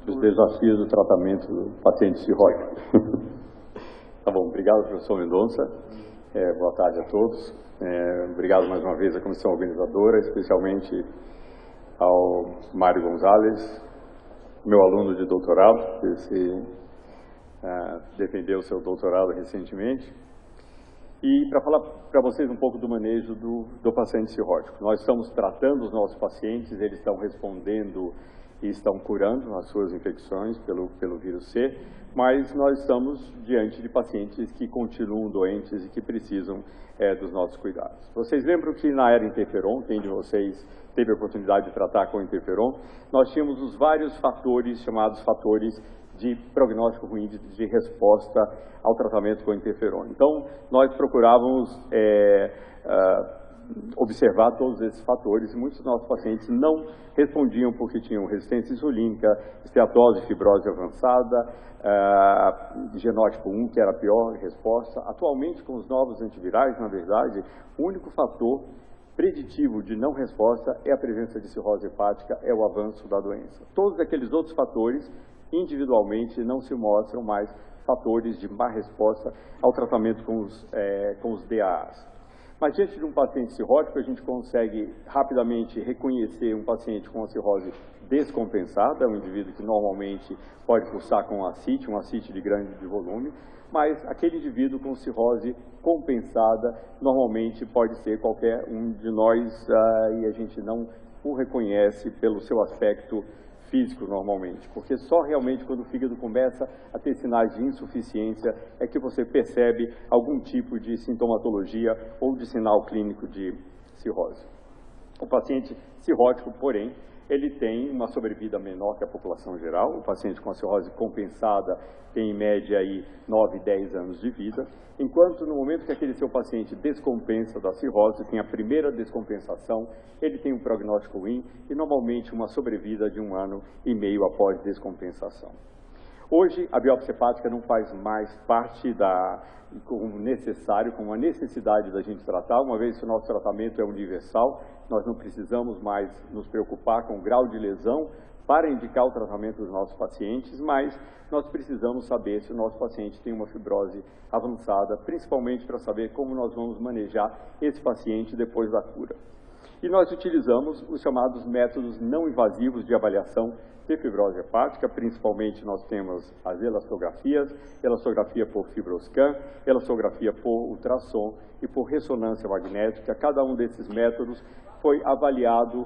Os desafios do tratamento do paciente cirrótico. Tá bom, obrigado, professor Mendonça. Boa tarde a todos. Obrigado mais uma vez à comissão organizadora, especialmente ao Mário Gonzalez, meu aluno de doutorado, que defendeu o seu doutorado recentemente. E para falar para vocês um pouco do manejo do paciente cirrótico. Nós estamos tratando os nossos pacientes, eles estão respondendo e estão curando as suas infecções pelo vírus C, mas nós estamos diante de pacientes que continuam doentes e que precisam dos nossos cuidados. Vocês lembram que na era interferon, quem de vocês teve a oportunidade de tratar com interferon, nós tínhamos os vários fatores, chamados fatores de prognóstico ruim, de resposta ao tratamento com interferon. Então, nós procurávamos observar todos esses fatores e muitos dos nossos pacientes não respondiam porque tinham resistência insulínica, esteatose, fibrose avançada, genótipo 1, que era a pior resposta. Atualmente, com os novos antivirais, na verdade, o único fator preditivo de não resposta é a presença de cirrose hepática, é o avanço da doença. Todos aqueles outros fatores, individualmente, não se mostram mais fatores de má resposta ao tratamento com os DAAs. Mas diante de um paciente cirrótico, a gente consegue rapidamente reconhecer um paciente com a cirrose descompensada, um indivíduo que normalmente pode cursar com um ascite de grande volume, mas aquele indivíduo com cirrose compensada normalmente pode ser qualquer um de nós e a gente não o reconhece pelo seu aspecto físico normalmente, porque só realmente quando o fígado começa a ter sinais de insuficiência é que você percebe algum tipo de sintomatologia ou de sinal clínico de cirrose. O paciente cirrótico, porém, ele tem uma sobrevida menor que a população geral. O paciente com a cirrose compensada tem em média aí 9, 10 anos de vida, enquanto no momento que aquele seu paciente descompensa da cirrose, tem a primeira descompensação, ele tem um prognóstico ruim e normalmente uma sobrevida de 1 ano e meio após descompensação. Hoje, a biópsia hepática não faz mais parte como necessário, como uma necessidade da gente tratar, uma vez que o nosso tratamento é universal, nós não precisamos mais nos preocupar com o grau de lesão para indicar o tratamento dos nossos pacientes, mas nós precisamos saber se o nosso paciente tem uma fibrose avançada, principalmente para saber como nós vamos manejar esse paciente depois da cura. E nós utilizamos os chamados métodos não invasivos de avaliação de fibrose hepática, principalmente nós temos as elastografias, elastografia por fibroscan, elastografia por ultrassom e por ressonância magnética. Cada um desses métodos foi avaliado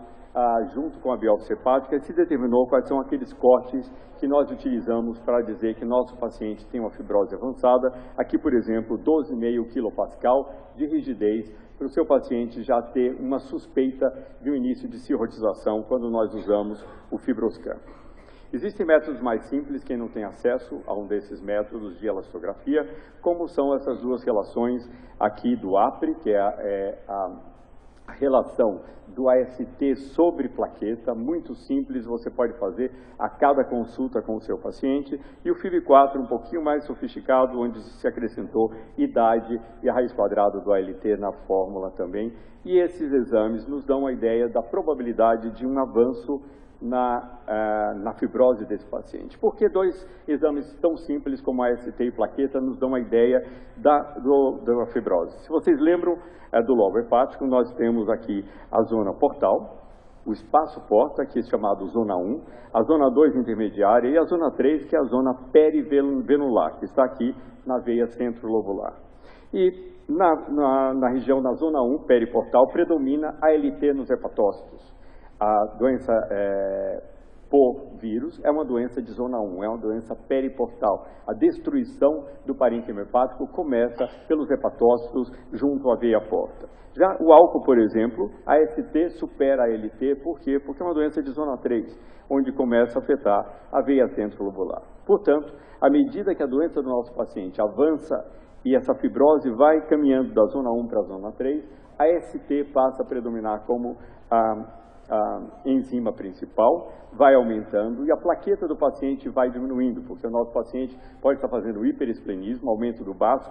junto com a biópsia hepática e se determinou quais são aqueles cortes que nós utilizamos para dizer que nosso paciente tem uma fibrose avançada. Aqui, por exemplo, 12,5 kPa de rigidez, para o seu paciente já ter uma suspeita de um início de cirrotização quando nós usamos o fibroscan. Existem métodos mais simples, quem não tem acesso a um desses métodos de elastografia, como são essas duas relações aqui do APRE, que é a relação do AST sobre plaqueta, muito simples, você pode fazer a cada consulta com o seu paciente, e o FIB4 um pouquinho mais sofisticado, onde se acrescentou idade e a raiz quadrada do ALT na fórmula também, e esses exames nos dão a ideia da probabilidade de um avanço na fibrose desse paciente. Porque dois exames tão simples como AST e plaqueta nos dão a ideia da fibrose. Se vocês lembram do lobo hepático, nós temos aqui a zona portal, o espaço porta, que é chamado zona 1, a zona 2 intermediária e a zona 3, que é a zona perivenular, que está aqui na veia centrolobular. E na região da zona 1, periportal, predomina a ALT nos hepatócitos. A doença por vírus é uma doença de zona 1, é uma doença periportal. A destruição do parênquima hepático começa pelos hepatócitos junto à veia porta. Já o álcool, por exemplo, a AST supera a ALT, por quê? Porque é uma doença de zona 3, onde começa a afetar a veia centrolobular. Portanto, à medida que a doença do nosso paciente avança e essa fibrose vai caminhando da zona 1 para a zona 3, a AST passa a predominar como enzima principal, vai aumentando e a plaqueta do paciente vai diminuindo, porque o nosso paciente pode estar fazendo hiperesplenismo, aumento do baço,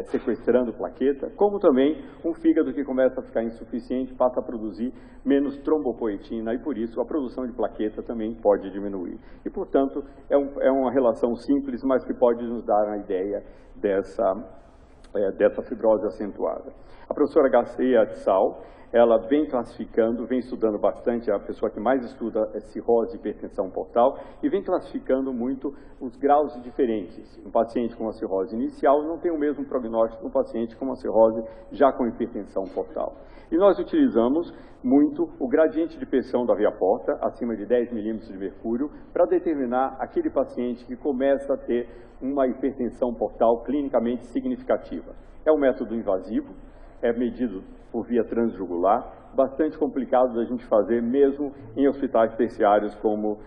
sequestrando plaqueta, como também um fígado que começa a ficar insuficiente, passa a produzir menos trombopoetina e, por isso, a produção de plaqueta também pode diminuir. E, portanto, é uma relação simples, mas que pode nos dar a ideia dessa fibrose acentuada. A professora Garcia de Sal, ela vem classificando, vem estudando bastante, é a pessoa que mais estuda cirrose e hipertensão portal, e vem classificando muito os graus diferentes. Um paciente com uma cirrose inicial não tem o mesmo prognóstico que um paciente com uma cirrose já com hipertensão portal. E nós utilizamos muito o gradiente de pressão da veia porta, acima de 10 milímetros de mercúrio, para determinar aquele paciente que começa a ter uma hipertensão portal clinicamente significativa. É um método invasivo, é medido por via transjugular, bastante complicado da gente fazer mesmo em hospitais terciários como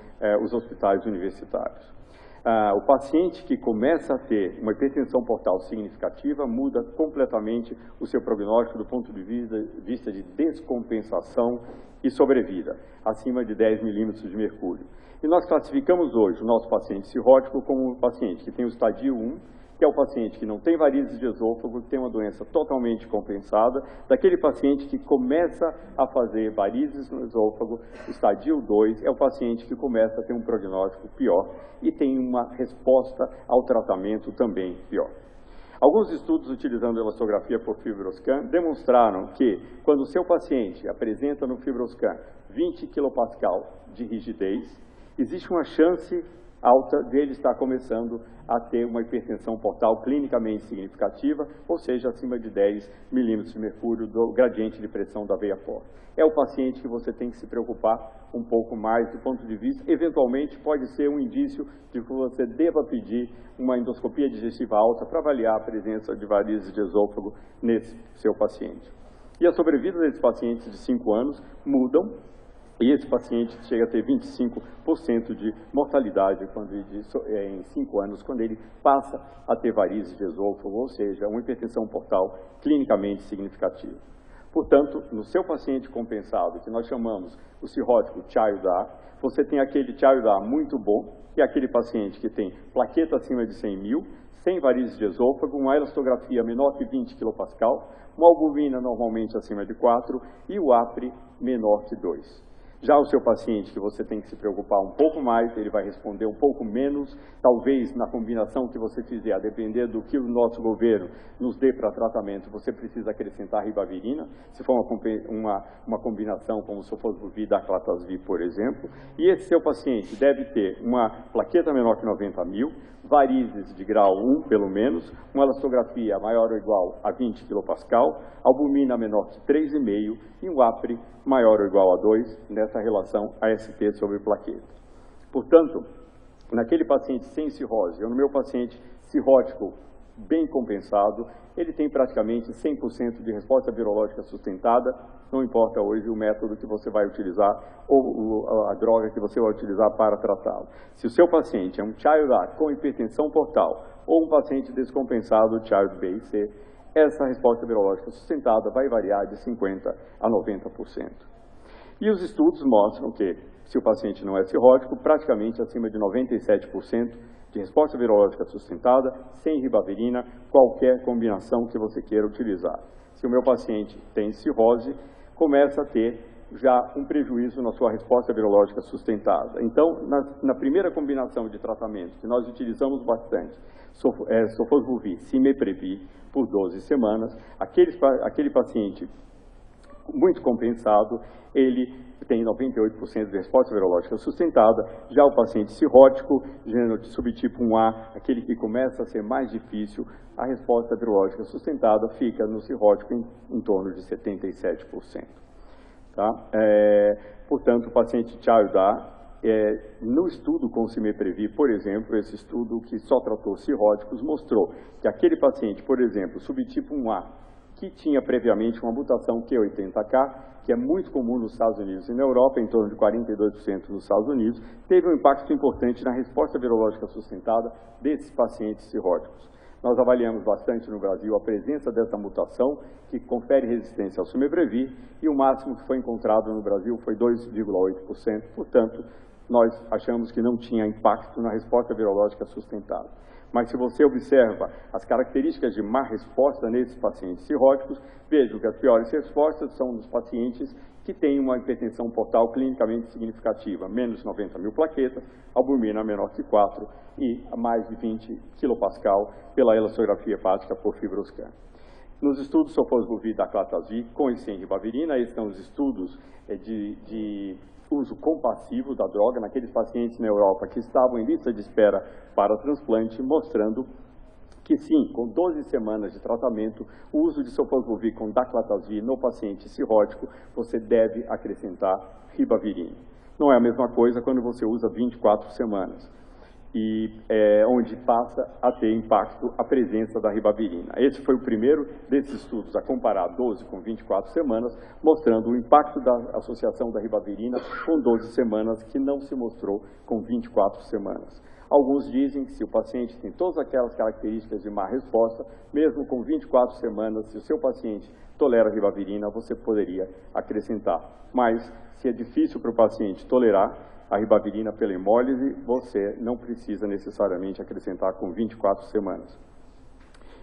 os hospitais universitários. O paciente que começa a ter uma hipertensão portal significativa muda completamente o seu prognóstico do ponto de vista de descompensação e sobrevida, acima de 10 milímetros de mercúrio. E nós classificamos hoje o nosso paciente cirrótico como um paciente que tem o estadio 1, que é o paciente que não tem varizes de esôfago, que tem uma doença totalmente compensada, daquele paciente que começa a fazer varizes no esôfago, estadio 2, é o paciente que começa a ter um prognóstico pior e tem uma resposta ao tratamento também pior. Alguns estudos utilizando elastografia por fibroscan demonstraram que, quando o seu paciente apresenta no fibroscan 20 kPa de rigidez, existe uma chance alta dele estar começando a ter uma hipertensão portal clinicamente significativa, ou seja, acima de 10 milímetros de mercúrio do gradiente de pressão da veia porta. É o paciente que você tem que se preocupar um pouco mais do ponto de vista, eventualmente pode ser um indício de que você deva pedir uma endoscopia digestiva alta para avaliar a presença de varizes de esôfago nesse seu paciente. E a sobrevida desses pacientes de 5 anos mudam. E esse paciente chega a ter 25% de mortalidade em 5 anos, quando ele passa a ter varizes de esôfago, ou seja, uma hipertensão portal clinicamente significativa. Portanto, no seu paciente compensado, que nós chamamos o cirrótico Child-A, você tem aquele Child-A muito bom, que é aquele paciente que tem plaqueta acima de 100 mil, sem varizes de esôfago, uma elastografia menor que 20 kPa, uma albumina normalmente acima de 4 e o APRE menor que 2. Já o seu paciente, que você tem que se preocupar um pouco mais, ele vai responder um pouco menos, talvez na combinação que você fizer, a depender do que o nosso governo nos dê para tratamento, você precisa acrescentar ribavirina, se for uma combinação como sofosbuvir e daclatasvir, por exemplo. E esse seu paciente deve ter uma plaqueta menor que 90 mil, varizes de grau 1, pelo menos, uma elastografia maior ou igual a 20 kPa, albumina menor que 3,5 e um APRE maior ou igual a 2, nessa relação AST sobre plaqueta. Portanto, naquele paciente sem cirrose, ou no meu paciente cirrótico bem compensado, ele tem praticamente 100% de resposta virológica sustentada, não importa hoje o método que você vai utilizar ou a droga que você vai utilizar para tratá-lo. Se o seu paciente é um Child-A com hipertensão portal ou um paciente descompensado, Child-B e C, essa resposta virológica sustentada vai variar de 50% a 90%. E os estudos mostram que, se o paciente não é cirrótico, praticamente acima de 97% de resposta virológica sustentada, sem ribavirina, qualquer combinação que você queira utilizar. Se o meu paciente tem cirrose, começa a ter já um prejuízo na sua resposta virológica sustentada. Então, na primeira combinação de tratamento, que nós utilizamos bastante, sofosbuvir, cimeprevir, por 12 semanas, aquele paciente muito compensado, ele tem 98% de resposta virológica sustentada. Já o paciente cirrótico, gênero subtipo 1A, aquele que começa a ser mais difícil, a resposta virológica sustentada fica no cirrótico em torno de 77%. Tá? Portanto, o paciente Child-A, no estudo com o cimeprevir, por exemplo, esse estudo que só tratou cirróticos, mostrou que aquele paciente, por exemplo, subtipo 1A, que tinha previamente uma mutação Q80K, que é muito comum nos Estados Unidos e na Europa, em torno de 42% nos Estados Unidos, teve um impacto importante na resposta virológica sustentada desses pacientes cirróticos. Nós avaliamos bastante no Brasil a presença dessa mutação, que confere resistência ao sumebrevir, e o máximo que foi encontrado no Brasil foi 2,8%, portanto, nós achamos que não tinha impacto na resposta virológica sustentada. Mas se você observa as características de má resposta nesses pacientes cirróticos, veja que as piores respostas são nos pacientes que têm uma hipertensão portal clinicamente significativa, menos 90 mil plaquetas, albumina menor que 4 e mais de 20 kPa pela elastografia hepática por FibroScan. Nos estudos sofosbuvir da Daclatazid com e sem ribavirina, esses são os estudos de uso compassivo da droga naqueles pacientes na Europa que estavam em lista de espera para transplante, mostrando que sim, com 12 semanas de tratamento, o uso de sofosbuvir com Daclatazid no paciente cirrótico, você deve acrescentar ribavirina. Não é a mesma coisa quando você usa 24 semanas, e onde passa a ter impacto a presença da ribavirina. Esse foi o primeiro desses estudos a comparar 12 com 24 semanas, mostrando o impacto da associação da ribavirina com 12 semanas, que não se mostrou com 24 semanas. Alguns dizem que se o paciente tem todas aquelas características de má resposta, mesmo com 24 semanas, se o seu paciente tolera a ribavirina, você poderia acrescentar. Mas, se é difícil para o paciente tolerar a ribavirina pela hemólise, você não precisa necessariamente acrescentar com 24 semanas.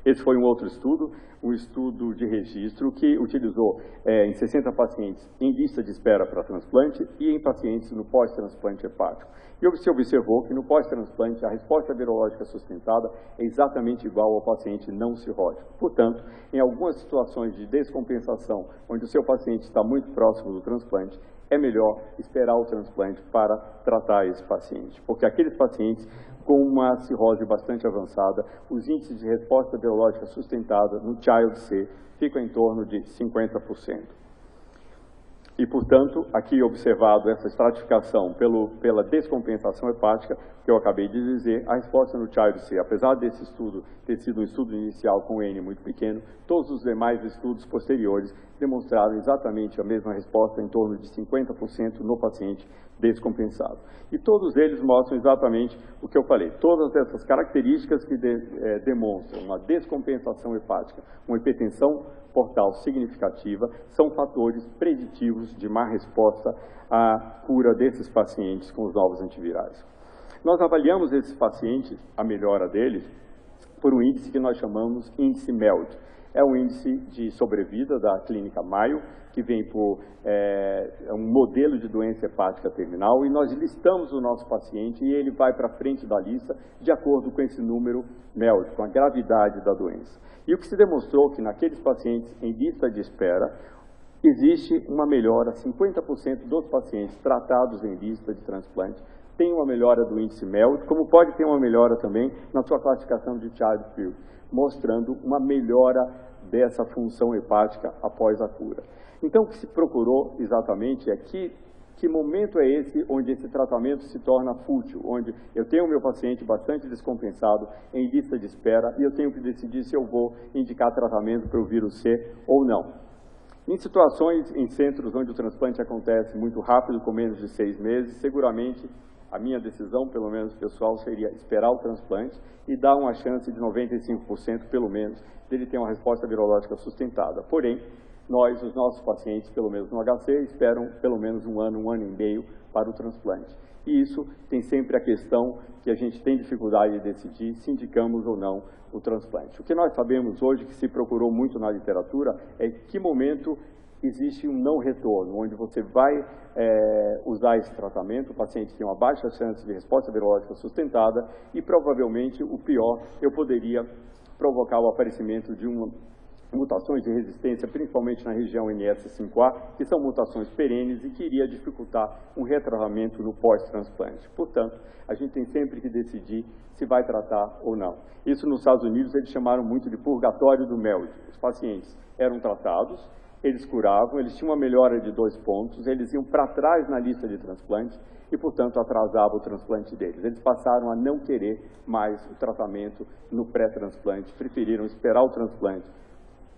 Esse foi um outro estudo, um estudo de registro que utilizou em 60 pacientes em lista de espera para transplante e em pacientes no pós-transplante hepático. E se observou que no pós-transplante a resposta virológica sustentada é exatamente igual ao paciente não cirrótico. Portanto, em algumas situações de descompensação, onde o seu paciente está muito próximo do transplante, é melhor esperar o transplante para tratar esse paciente, porque aqueles pacientes com uma cirrose bastante avançada, os índices de resposta virológica sustentada no Child-C ficam em torno de 50%. E, portanto, aqui observado essa estratificação pela descompensação hepática, que eu acabei de dizer, a resposta no Child-C, apesar desse estudo ter sido um estudo inicial com N muito pequeno, todos os demais estudos posteriores demonstraram exatamente a mesma resposta, em torno de 50% no paciente descompensado. E todos eles mostram exatamente o que eu falei. Todas essas características que demonstram uma descompensação hepática, uma hipertensão portal significativa, são fatores preditivos de má resposta à cura desses pacientes com os novos antivirais. Nós avaliamos esses pacientes, a melhora deles, por um índice que nós chamamos índice MELD. É um índice de sobrevida da clínica Mayo, que vem por um modelo de doença hepática terminal, e nós listamos o nosso paciente e ele vai para frente da lista de acordo com esse número MELD, com a gravidade da doença. E o que se demonstrou que naqueles pacientes em lista de espera, existe uma melhora, 50% dos pacientes tratados em lista de transplante tem uma melhora do índice MELD, como pode ter uma melhora também na sua classificação de Child-Pugh, mostrando uma melhora dessa função hepática após a cura. Então, o que se procurou exatamente é que momento é esse onde esse tratamento se torna fútil, onde eu tenho o meu paciente bastante descompensado em lista de espera e eu tenho que decidir se eu vou indicar tratamento para o vírus C ou não. Em situações, em centros onde o transplante acontece muito rápido, com menos de 6 meses, seguramente a minha decisão, pelo menos pessoal, seria esperar o transplante e dar uma chance de 95%, pelo menos, dele ter uma resposta virológica sustentada. Porém, os nossos pacientes, pelo menos no HC, esperam pelo menos um ano e meio para o transplante. E isso tem sempre a questão que a gente tem dificuldade de decidir se indicamos ou não o transplante. O que nós sabemos hoje, que se procurou muito na literatura, é que momento existe um não retorno, onde você vai usar esse tratamento, o paciente tem uma baixa chance de resposta virológica sustentada e provavelmente o pior, eu poderia provocar o aparecimento de mutações de resistência, principalmente na região NS5A, que são mutações perenes e que iria dificultar um retratamento no pós-transplante. Portanto, a gente tem sempre que decidir se vai tratar ou não. Isso nos Estados Unidos eles chamaram muito de purgatório do MELD. Os pacientes eram tratados, eles curavam, eles tinham uma melhora de 2 pontos, eles iam para trás na lista de transplante e, portanto, atrasava o transplante deles. Eles passaram a não querer mais o tratamento no pré-transplante, preferiram esperar o transplante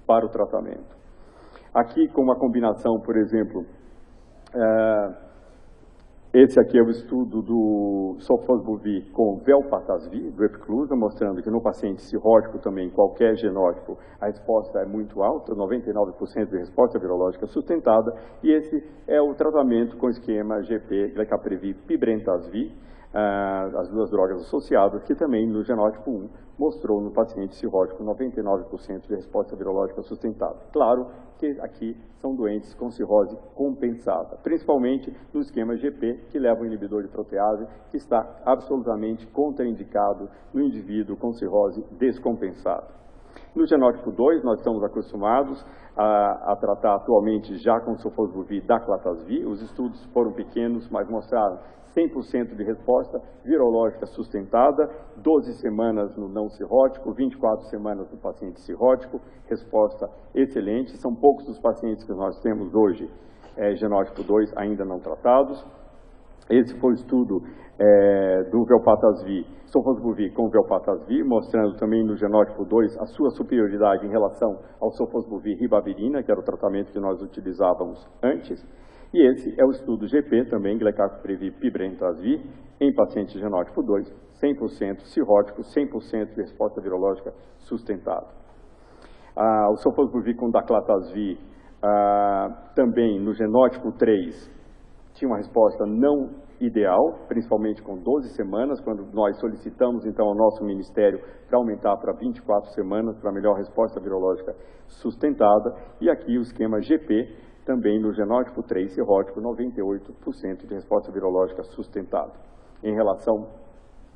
para o tratamento. Aqui, com uma combinação, por exemplo, Esse aqui é o estudo do sofosbuvir com velpatasvir, do Epiclusa, mostrando que no paciente cirrótico também, qualquer genótipo, a resposta é muito alta, 99% de resposta virológica sustentada, e esse é o tratamento com esquema GP, glecaprevir, pibrentasvir, as duas drogas associadas, que também no genótipo 1 mostrou no paciente cirrótico 99% de resposta virológica sustentada. Claro que aqui são doentes com cirrose compensada, principalmente no esquema GP, que leva o inibidor de protease, que está absolutamente contraindicado no indivíduo com cirrose descompensada. No genótipo 2, nós estamos acostumados a tratar atualmente já com sofosbuvir daclatasvir. Os estudos foram pequenos, mas mostraram 100% de resposta virológica sustentada, 12 semanas no não cirrótico, 24 semanas no paciente cirrótico, resposta excelente. São poucos os pacientes que nós temos hoje, genótipo 2, ainda não tratados. Esse foi o estudo do velpatasvir, sofosbuvir com velpatasvir, mostrando também no genótipo 2 a sua superioridade em relação ao sofosbuvir ribavirina, que era o tratamento que nós utilizávamos antes. E esse é o estudo GP, também, glecaprevir pibrentasvir, em paciente genótipo 2, 100% cirrótico, 100% de resposta virológica sustentada. O sofosbuvir com daclatasvir, também no genótipo 3, tinha uma resposta não ideal, principalmente com 12 semanas, quando nós solicitamos, então, ao nosso Ministério para aumentar para 24 semanas, para melhor resposta virológica sustentada. E aqui o esquema GP, também no genótipo 3 cirrótico, 98% de resposta virológica sustentada. Em relação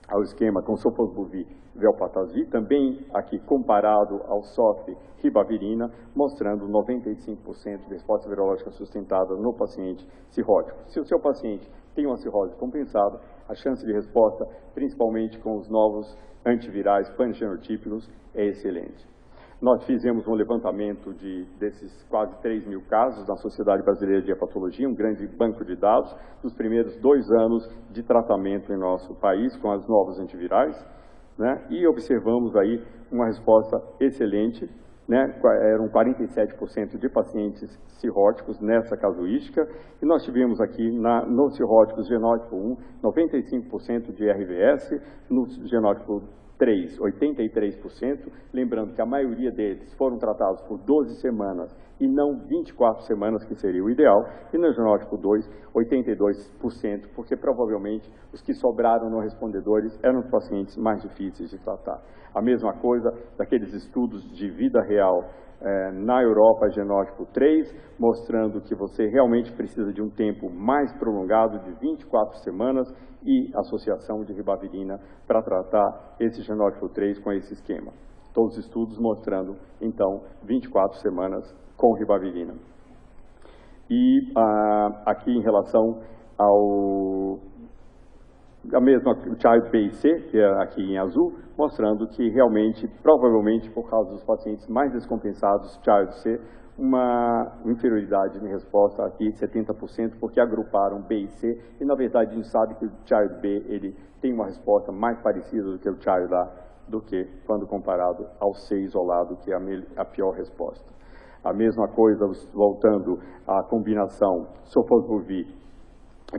ao esquema com sofosbuvir velpatasvir, também aqui comparado ao SOF ribavirina, mostrando 95% de resposta virológica sustentada no paciente cirrótico. Se o seu paciente tem uma cirrose compensada, a chance de resposta, principalmente com os novos antivirais panfenotípicos, é excelente. Nós fizemos um levantamento desses quase 3 mil casos na Sociedade Brasileira de Hepatologia, um grande banco de dados dos primeiros 2 anos de tratamento em nosso país com as novos antivirais, né? E observamos aí uma resposta excelente, né? Eram 47% de pacientes cirróticos nessa casuística, e nós tivemos aqui nos cirróticos genótipo 1, 95% de RVS, no genótipo 3, 83%, lembrando que a maioria deles foram tratados por 12 semanas e não 24 semanas, que seria o ideal, e no genótipo 2, 82%, porque provavelmente os que sobraram não respondedores eram os pacientes mais difíceis de tratar. A mesma coisa daqueles estudos de vida real na Europa, genótipo 3, mostrando que você realmente precisa de um tempo mais prolongado, de 24 semanas, e associação de ribavirina para tratar esse genótipo 3 com esse esquema. Todos os estudos mostrando, então, 24 semanas com ribavirina. E aqui em relação ao o Child B e C, que é aqui em azul, mostrando que realmente, provavelmente, por causa dos pacientes mais descompensados, Child C, uma inferioridade em resposta aqui, 70%, porque agruparam B e C, e na verdade a gente sabe que o Child B, ele tem uma resposta mais parecida do que o Child A, do que quando comparado ao C isolado, que é a pior resposta. A mesma coisa, voltando à combinação sofosbuvir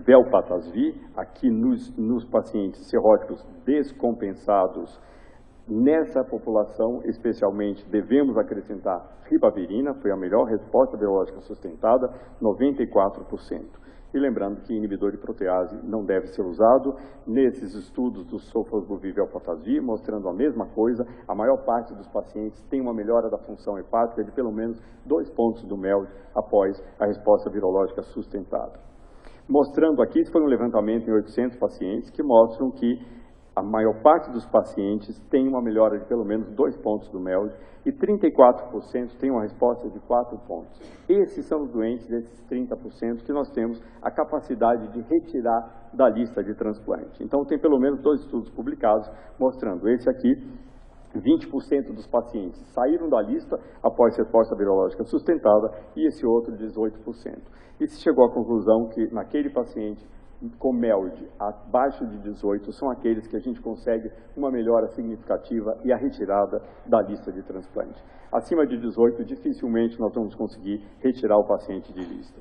velpatasvir, aqui nos pacientes cirróticos descompensados, nessa população, especialmente, devemos acrescentar ribavirina, foi a melhor resposta biológica sustentada, 94%. E lembrando que inibidor de protease não deve ser usado. Nesses estudos do sofosbuvir velpatasvir, mostrando a mesma coisa, a maior parte dos pacientes tem uma melhora da função hepática de pelo menos 2 pontos do MELD após a resposta virológica sustentada. Mostrando aqui, isso foi um levantamento em 800 pacientes, que mostram que a maior parte dos pacientes tem uma melhora de pelo menos 2 pontos do MELD e 34% tem uma resposta de 4 pontos. Esses são os doentes desses 30% que nós temos a capacidade de retirar da lista de transplante. Então, tem pelo menos 2 estudos publicados mostrando. Esse aqui, 20% dos pacientes saíram da lista após resposta virológica sustentada e esse outro, 18%. E se chegou à conclusão que naquele paciente com MELD abaixo de 18 são aqueles que a gente consegue uma melhora significativa e a retirada da lista de transplante. Acima de 18, dificilmente nós vamos conseguir retirar o paciente de lista.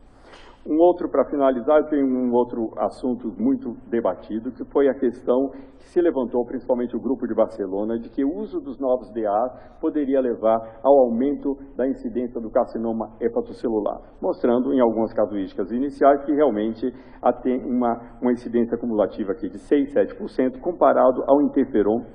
Um outro, para finalizar, eu tenho um outro assunto muito debatido, que foi a questão que se levantou, principalmente o grupo de Barcelona, de que o uso dos novos DAs poderia levar ao aumento da incidência do carcinoma hepatocelular, mostrando em algumas casuísticas iniciais que realmente tem uma incidência acumulativa aqui de 6, 7%, comparado ao interferon,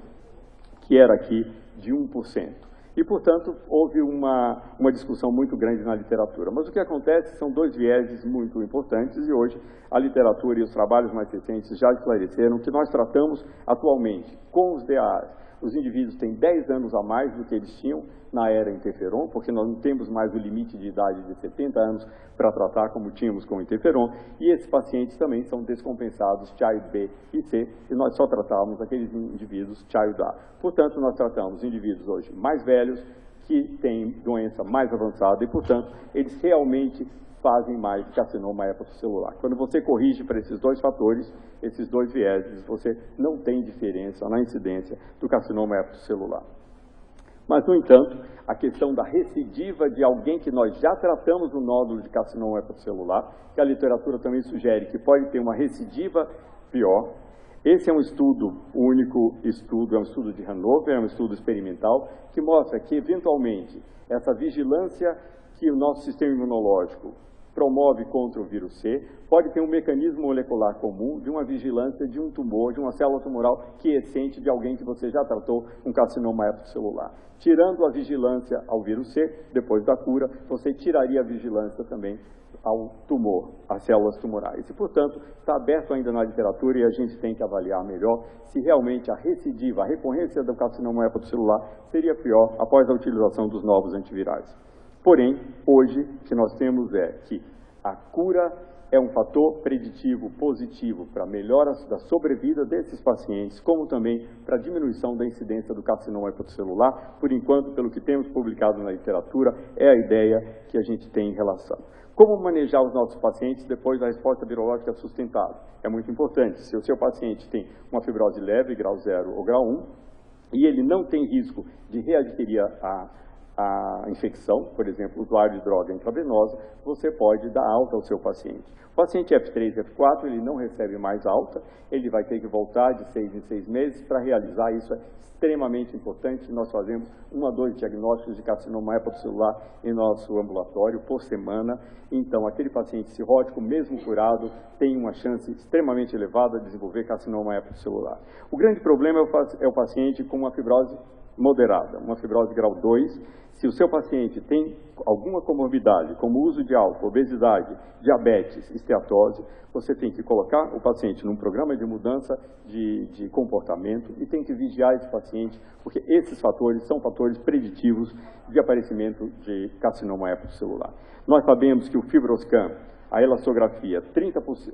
que era aqui de 1%. E, portanto, houve uma discussão muito grande na literatura. Mas o que acontece são dois vieses muito importantes e hoje a literatura e os trabalhos mais recentes já esclareceram que nós tratamos atualmente com os DAAs. Os indivíduos têm 10 anos a mais do que eles tinham na era interferon, porque nós não temos mais o limite de idade de 70 anos para tratar como tínhamos com o interferon, e esses pacientes também são descompensados Child B e C, e nós só tratávamos aqueles indivíduos Child A. Portanto, nós tratamos indivíduos hoje mais velhos, que têm doença mais avançada, e, portanto, eles realmente fazem mais carcinoma hepatocelular. Quando você corrige para esses dois fatores, esses dois vieses, você não tem diferença na incidência do carcinoma hepatocelular. Mas, no entanto, a questão da recidiva de alguém que nós já tratamos no nódulo de carcinoma hepatocelular, que a literatura também sugere que pode ter uma recidiva pior. Esse é um estudo, o único estudo, é um estudo de Hannover, é um estudo experimental, que mostra que, eventualmente, essa vigilância que o nosso sistema imunológico promove contra o vírus C, pode ter um mecanismo molecular comum de uma vigilância de um tumor, de uma célula tumoral quiescente de alguém que você já tratou com carcinoma hepatocelular. Tirando a vigilância ao vírus C, depois da cura, você tiraria a vigilância também ao tumor, às células tumorais. E, portanto, está aberto ainda na literatura e a gente tem que avaliar melhor se realmente a recidiva, a recorrência do carcinoma hepatocelular seria pior após a utilização dos novos antivirais. Porém, hoje, o que nós temos é que a cura é um fator preditivo positivo para a melhora da sobrevida desses pacientes, como também para a diminuição da incidência do carcinoma hepatocelular. Por enquanto, pelo que temos publicado na literatura, é a ideia que a gente tem em relação. Como manejar os nossos pacientes depois da resposta virológica sustentada? É muito importante. Se o seu paciente tem uma fibrose leve, grau 0 ou grau 1, e ele não tem risco de readquirir a infecção, por exemplo, usuário de droga intravenosa, você pode dar alta ao seu paciente. O paciente F3 e F4, ele não recebe mais alta, ele vai ter que voltar de 6 em 6 meses para realizar isso. É extremamente importante. Nós fazemos 1 a 2 diagnósticos de carcinoma hepatocelular em nosso ambulatório por semana. Então, aquele paciente cirrótico, mesmo curado, tem uma chance extremamente elevada de desenvolver carcinoma hepatocelular. O grande problema é o paciente com uma fibrose moderada, uma fibrose grau 2, se o seu paciente tem alguma comorbidade, como uso de álcool, obesidade, diabetes, esteatose, você tem que colocar o paciente num programa de mudança de comportamento e tem que vigiar esse paciente, porque esses fatores são fatores preditivos de aparecimento de carcinoma hepatocelular. Nós sabemos que o FibroScan, a elastografia,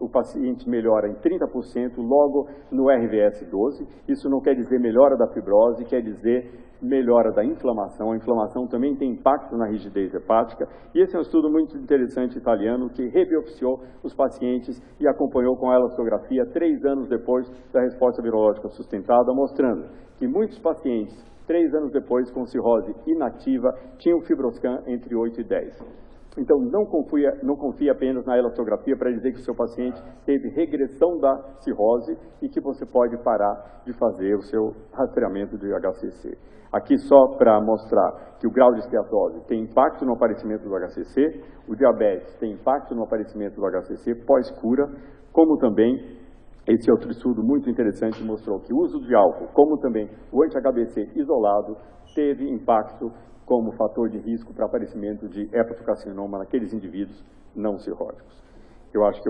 o paciente melhora em 30% logo no RVS12. Isso não quer dizer melhora da fibrose, quer dizer melhora da inflamação. A inflamação também tem impacto na rigidez hepática. E esse é um estudo muito interessante italiano que rebiopsiou os pacientes e acompanhou com a elastografia 3 anos depois da resposta virológica sustentada, mostrando que muitos pacientes, 3 anos depois, com cirrose inativa, tinham FibroScan entre 8 e 10. Então, não confie apenas na elastografia para dizer que o seu paciente teve regressão da cirrose e que você pode parar de fazer o seu rastreamento de HCC. Aqui só para mostrar que o grau de esteatose tem impacto no aparecimento do HCC, o diabetes tem impacto no aparecimento do HCC pós-cura, como também esse outro estudo muito interessante mostrou que o uso de álcool, como também o anti-HBC isolado, teve impacto como fator de risco para aparecimento de hepatocarcinoma naqueles indivíduos não cirróticos. Eu acho que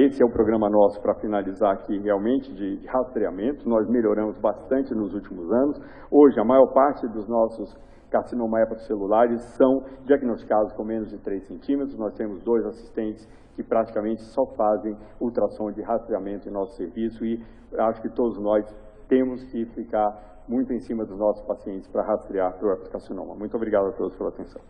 esse é o programa nosso para finalizar aqui realmente de rastreamento. Nós melhoramos bastante nos últimos anos. Hoje, a maior parte dos nossos carcinoma hepatocelulares são diagnosticados com menos de 3 centímetros. Nós temos 2 assistentes que praticamente só fazem ultrassom de rastreamento em nosso serviço e acho que todos nós temos que ficar muito em cima dos nossos pacientes para rastrear o hepatocarcinoma. Muito obrigado a todos pela atenção.